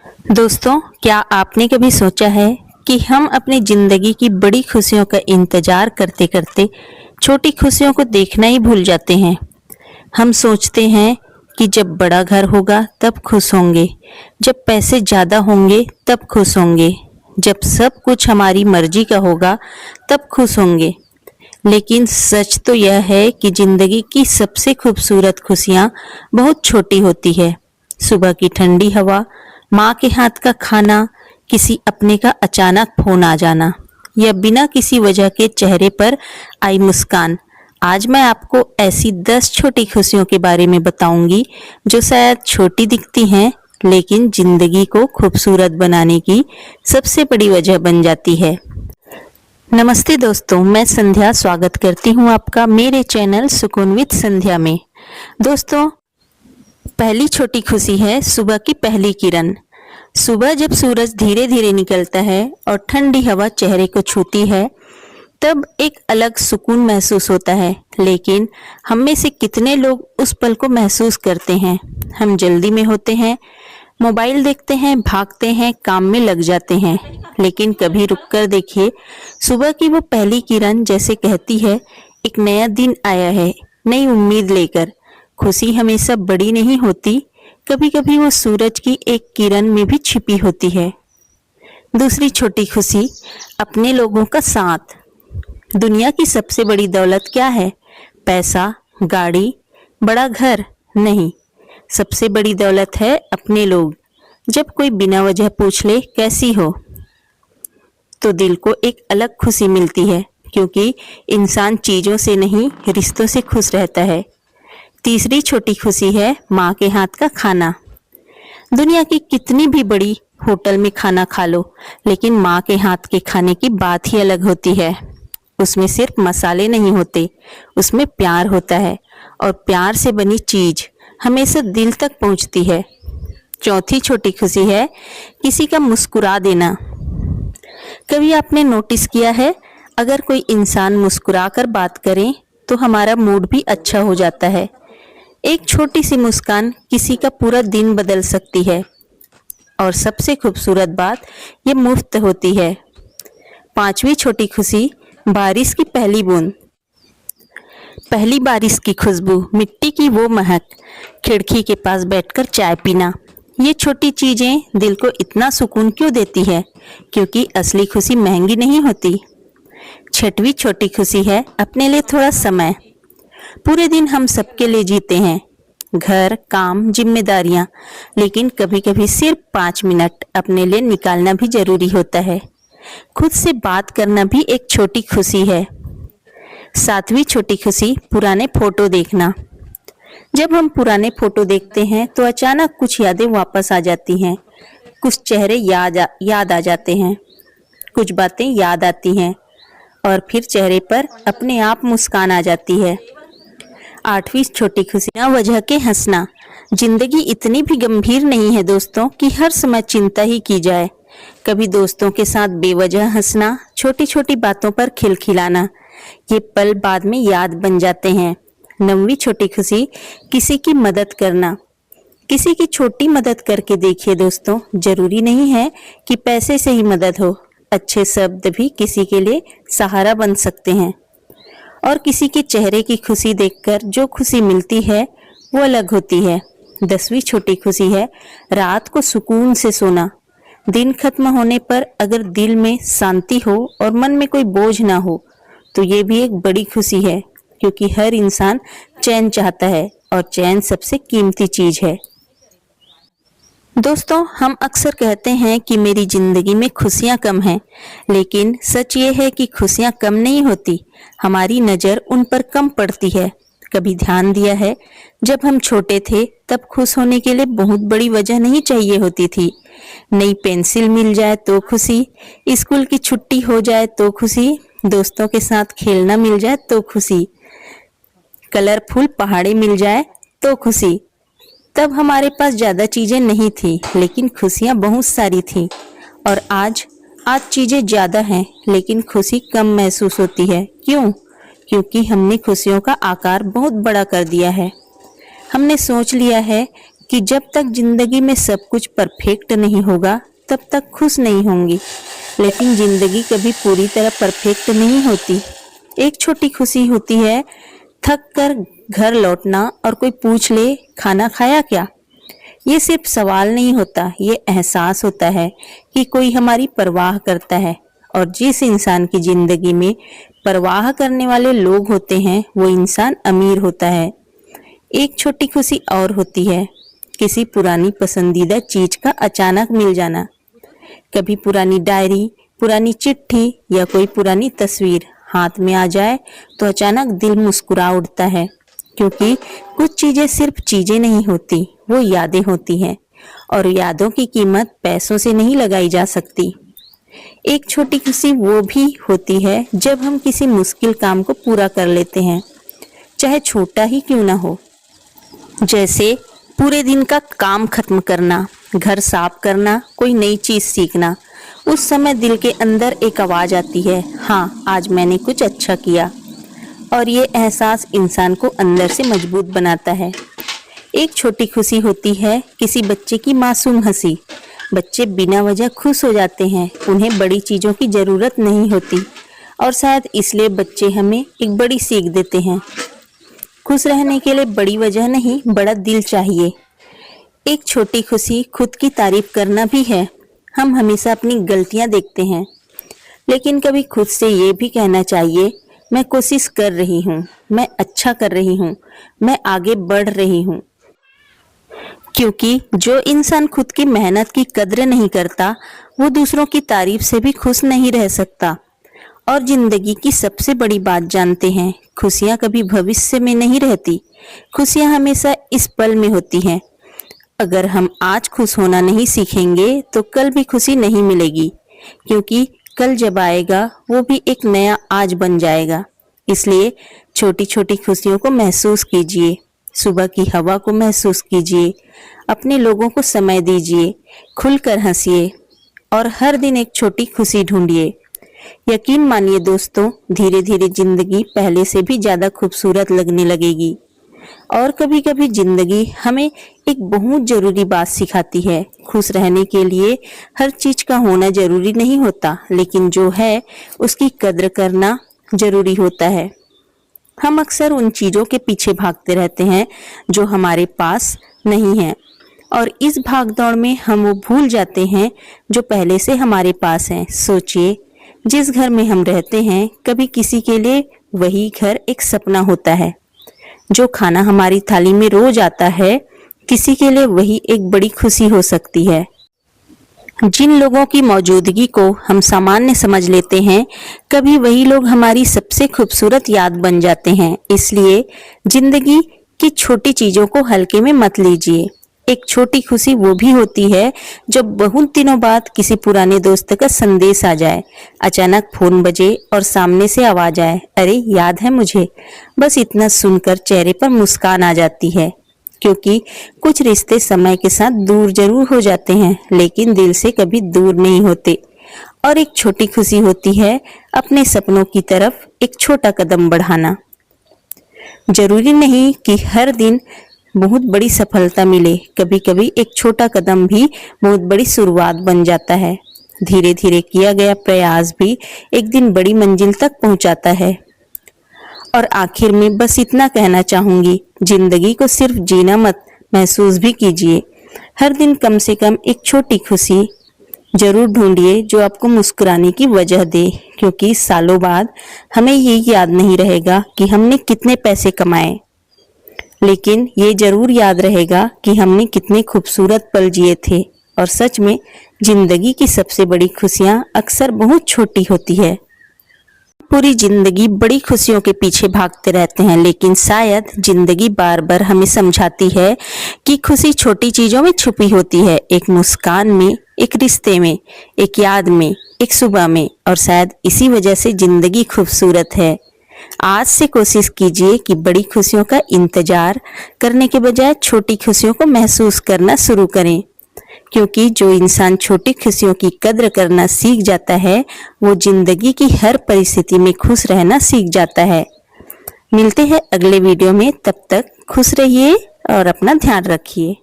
दोस्तों, क्या आपने कभी सोचा है कि हम अपनी जिंदगी की बड़ी खुशियों का इंतजार करते करते छोटी खुशियों को देखना ही भूल जाते हैं। हम सोचते हैं कि जब बड़ा घर होगा तब खुश होंगे, जब पैसे ज़्यादा होंगे तब खुश होंगे, जब सब कुछ हमारी मर्जी का होगा तब खुश होंगे। लेकिन सच तो यह है कि जिंदगी की सबसे खूबसूरत खुशियाँ बहुत छोटी होती है। सुबह की ठंडी हवा, माँ के हाथ का खाना, किसी अपने का अचानक फोन आ जाना या बिना किसी वजह के चेहरे पर आई मुस्कान। आज मैं आपको ऐसी 10 छोटी खुशियों के बारे में बताऊंगी जो शायद छोटी दिखती हैं लेकिन जिंदगी को खूबसूरत बनाने की सबसे बड़ी वजह बन जाती है। नमस्ते दोस्तों, मैं संध्या स्वागत करती हूँ आपका मेरे चैनल सुकून विद संध्या में। दोस्तों, पहली छोटी खुशी है सुबह की पहली किरण। सुबह जब सूरज धीरे धीरे निकलता है और ठंडी हवा चेहरे को छूती है तब एक अलग सुकून महसूस होता है। लेकिन हम में से कितने लोग उस पल को महसूस करते हैं? हम जल्दी में होते हैं, मोबाइल देखते हैं, भागते हैं, काम में लग जाते हैं। लेकिन कभी रुककर देखिए, सुबह की वो पहली किरण जैसे कहती है एक नया दिन आया है, नई उम्मीद लेकर। खुशी हमेशा बड़ी नहीं होती, कभी कभी वो सूरज की एक किरण में भी छिपी होती है। दूसरी छोटी खुशी, अपने लोगों का साथ। दुनिया की सबसे बड़ी दौलत क्या है? पैसा, गाड़ी, बड़ा घर? नहीं, सबसे बड़ी दौलत है अपने लोग। जब कोई बिना वजह पूछ ले कैसी हो तो दिल को एक अलग खुशी मिलती है, क्योंकि इंसान चीजों से नहीं रिश्तों से खुश रहता है। तीसरी छोटी खुशी है माँ के हाथ का खाना। दुनिया की कितनी भी बड़ी होटल में खाना खा लो, लेकिन माँ के हाथ के खाने की बात ही अलग होती है। उसमें सिर्फ मसाले नहीं होते, उसमें प्यार होता है, और प्यार से बनी चीज हमेशा दिल तक पहुंचती है। चौथी छोटी खुशी है किसी का मुस्कुरा देना। कभी आपने नोटिस किया है, अगर कोई इंसान मुस्कुरा कर बात करे तो हमारा मूड भी अच्छा हो जाता है। एक छोटी सी मुस्कान किसी का पूरा दिन बदल सकती है, और सबसे खूबसूरत बात ये मुफ्त होती है। पांचवी छोटी खुशी, बारिश की पहली बूंद। पहली बारिश की खुशबू, मिट्टी की वो महक, खिड़की के पास बैठकर चाय पीना, ये छोटी चीजें दिल को इतना सुकून क्यों देती है? क्योंकि असली खुशी महंगी नहीं होती। छठवीं छोटी खुशी है अपने लिए थोड़ा समय। पूरे दिन हम सबके लिए जीते हैं, घर, काम, जिम्मेदारियां, लेकिन कभी कभी सिर्फ 5 मिनट अपने लिए निकालना भी जरूरी होता है। खुद से बात करना भी एक छोटी खुशी है। सातवीं छोटी खुशी, पुराने फोटो देखना। जब हम पुराने फोटो देखते हैं तो अचानक कुछ यादें वापस आ जाती हैं, कुछ चेहरे याद आ जाते हैं, कुछ बातें याद आती हैं, और फिर चेहरे पर अपने आप मुस्कान आ जाती है। आठवीं छोटी खुशी, बिना वजह के हंसना। जिंदगी इतनी भी गंभीर नहीं है दोस्तों कि हर समय चिंता ही की जाए। कभी दोस्तों के साथ बेवजह हंसना, छोटी छोटी बातों पर खिलखिलाना, ये पल बाद में याद बन जाते हैं। नौवीं छोटी खुशी, किसी की मदद करना। किसी की छोटी मदद करके देखिए दोस्तों, जरूरी नहीं है कि पैसे से ही मदद हो, अच्छे शब्द भी किसी के लिए सहारा बन सकते हैं। और किसी के चेहरे की खुशी देखकर जो खुशी मिलती है वो अलग होती है। 10वीं छोटी खुशी है रात को सुकून से सोना। दिन खत्म होने पर अगर दिल में शांति हो और मन में कोई बोझ ना हो तो ये भी एक बड़ी खुशी है, क्योंकि हर इंसान चैन चाहता है और चैन सबसे कीमती चीज है। दोस्तों, हम अक्सर कहते हैं कि मेरी जिंदगी में खुशियां कम हैं, लेकिन सच ये है कि खुशियां कम नहीं होती, हमारी नज़र उन पर कम पड़ती है। कभी ध्यान दिया है, जब हम छोटे थे तब खुश होने के लिए बहुत बड़ी वजह नहीं चाहिए होती थी। नई पेंसिल मिल जाए तो खुशी, स्कूल की छुट्टी हो जाए तो खुशी, दोस्तों के साथ खेलना मिल जाए तो खुशी, कलरफुल पहाड़े मिल जाए तो खुशी। तब हमारे पास ज्यादा चीजें नहीं थी, लेकिन खुशियां बहुत सारी थी। और आज चीजें ज्यादा हैं, लेकिन खुशी कम महसूस होती है। क्यों? क्योंकि हमने खुशियों का आकार बहुत बड़ा कर दिया है। हमने सोच लिया है कि जब तक जिंदगी में सब कुछ परफेक्ट नहीं होगा तब तक खुश नहीं होंगी। लेकिन जिंदगी कभी पूरी तरह परफेक्ट नहीं होती। एक छोटी खुशी होती है थक कर घर लौटना और कोई पूछ ले खाना खाया क्या। ये सिर्फ सवाल नहीं होता, ये एहसास होता है कि कोई हमारी परवाह करता है। और जिस इंसान की जिंदगी में परवाह करने वाले लोग होते हैं वो इंसान अमीर होता है। एक छोटी खुशी और होती है किसी पुरानी पसंदीदा चीज का अचानक मिल जाना। कभी पुरानी डायरी, पुरानी चिट्ठी या कोई पुरानी तस्वीर हाथ में आ जाए तो अचानक दिल मुस्कुरा उठता है, क्योंकि कुछ चीजें सिर्फ चीजें नहीं होती, वो यादें होती हैं और यादों की कीमत पैसों से नहीं लगाई जा सकती। एक छोटी खुशी वो भी होती है जब हम किसी मुश्किल काम को पूरा कर लेते हैं, चाहे छोटा ही क्यों ना हो। जैसे पूरे दिन का काम खत्म करना, घर साफ करना, कोई नई चीज सीखना। उस समय दिल के अंदर एक आवाज आती है, हाँ आज मैंने कुछ अच्छा किया। और ये एहसास इंसान को अंदर से मजबूत बनाता है। एक छोटी खुशी होती है किसी बच्चे की मासूम हंसी। बच्चे बिना वजह खुश हो जाते हैं, उन्हें बड़ी चीजों की जरूरत नहीं होती और शायद इसलिए बच्चे हमें एक बड़ी सीख देते हैं। खुश रहने के लिए बड़ी वजह नहीं, बड़ा दिल चाहिए। एक छोटी खुशी खुद की तारीफ करना भी है। हम हमेशा अपनी गलतियां देखते हैं, लेकिन कभी खुद से ये भी कहना चाहिए, मैं कोशिश कर रही हूँ, मैं अच्छा कर रही हूँ, मैं आगे बढ़ रही हूँ। क्योंकि जो इंसान खुद की मेहनत की कद्र नहीं करता वो दूसरों की तारीफ से भी खुश नहीं रह सकता। और जिंदगी की सबसे बड़ी बात जानते हैं, खुशियां कभी भविष्य में नहीं रहती, खुशियां हमेशा इस पल में होती हैं। अगर हम आज खुश होना नहीं सीखेंगे तो कल भी खुशी नहीं मिलेगी, क्योंकि कल जब आएगा वो भी एक नया आज बन जाएगा। इसलिए छोटी छोटी खुशियों को महसूस कीजिए, सुबह की हवा को महसूस कीजिए, अपने लोगों को समय दीजिए, खुलकर हंसिए और हर दिन एक छोटी खुशी ढूंढिए। यकीन मानिए दोस्तों, धीरे धीरे जिंदगी पहले से भी ज्यादा खूबसूरत लगने लगेगी। और कभी कभी जिंदगी हमें एक बहुत जरूरी बात सिखाती है, खुश रहने के लिए हर चीज का होना जरूरी नहीं होता, लेकिन जो है उसकी कद्र करना जरूरी होता है। हम अक्सर उन चीजों के पीछे भागते रहते हैं जो हमारे पास नहीं है, और इस भागदौड़ में हम वो भूल जाते हैं जो पहले से हमारे पास है। सोचिए, जिस घर में हम रहते हैं कभी किसी के लिए वही घर एक सपना होता है। जो खाना हमारी थाली में रोज आता है किसी के लिए वही एक बड़ी खुशी हो सकती है। जिन लोगों की मौजूदगी को हम सामान्य समझ लेते हैं कभी वही लोग हमारी सबसे खूबसूरत याद बन जाते हैं। इसलिए जिंदगी की छोटी चीजों को हल्के में मत लीजिए। एक छोटी खुशी वो भी होती है जब बहुत दिनों बाद किसी पुराने दोस्त का संदेश आ जाए, अचानक फोन बजे और सामने से आवाज आए, अरे याद है मुझे। बस इतना सुनकर चेहरे पर मुस्कान आ जाती है, क्योंकि कुछ रिश्ते समय के साथ दूर जरूर हो जाते हैं लेकिन दिल से कभी दूर नहीं होते। और एक छोटी खुशी होती है अपने सपनों की तरफ एक छोटा कदम बढ़ाना। जरूरी नहीं कि हर दिन बहुत बड़ी सफलता मिले, कभी कभी एक छोटा कदम भी बहुत बड़ी शुरुआत बन जाता है। धीरे धीरे किया गया प्रयास भी एक दिन बड़ी मंजिल तक पहुंचाता है। और आखिर में बस इतना कहना चाहूंगी, जिंदगी को सिर्फ जीना मत, महसूस भी कीजिए। हर दिन कम से कम एक छोटी खुशी जरूर ढूंढिए जो आपको मुस्कुराने की वजह दे, क्योंकि सालों बाद हमें ये याद नहीं रहेगा कि हमने कितने पैसे कमाए, लेकिन ये जरूर याद रहेगा कि हमने कितने खूबसूरत पल जिए थे। और सच में जिंदगी की सबसे बड़ी खुशियां अक्सर बहुत छोटी होती है। पूरी जिंदगी बड़ी खुशियों के पीछे भागते रहते हैं, लेकिन शायद जिंदगी बार बार हमें समझाती है कि खुशी छोटी चीजों में छुपी होती है, एक मुस्कान में, एक रिश्ते में, एक याद में, एक सुबह में। और शायद इसी वजह से जिंदगी खूबसूरत है। आज से कोशिश कीजिए कि बड़ी खुशियों का इंतजार करने के बजाय छोटी खुशियों को महसूस करना शुरू करें, क्योंकि जो इंसान छोटी खुशियों की कद्र करना सीख जाता है वो जिंदगी की हर परिस्थिति में खुश रहना सीख जाता है। मिलते हैं अगले वीडियो में, तब तक खुश रहिए और अपना ध्यान रखिए।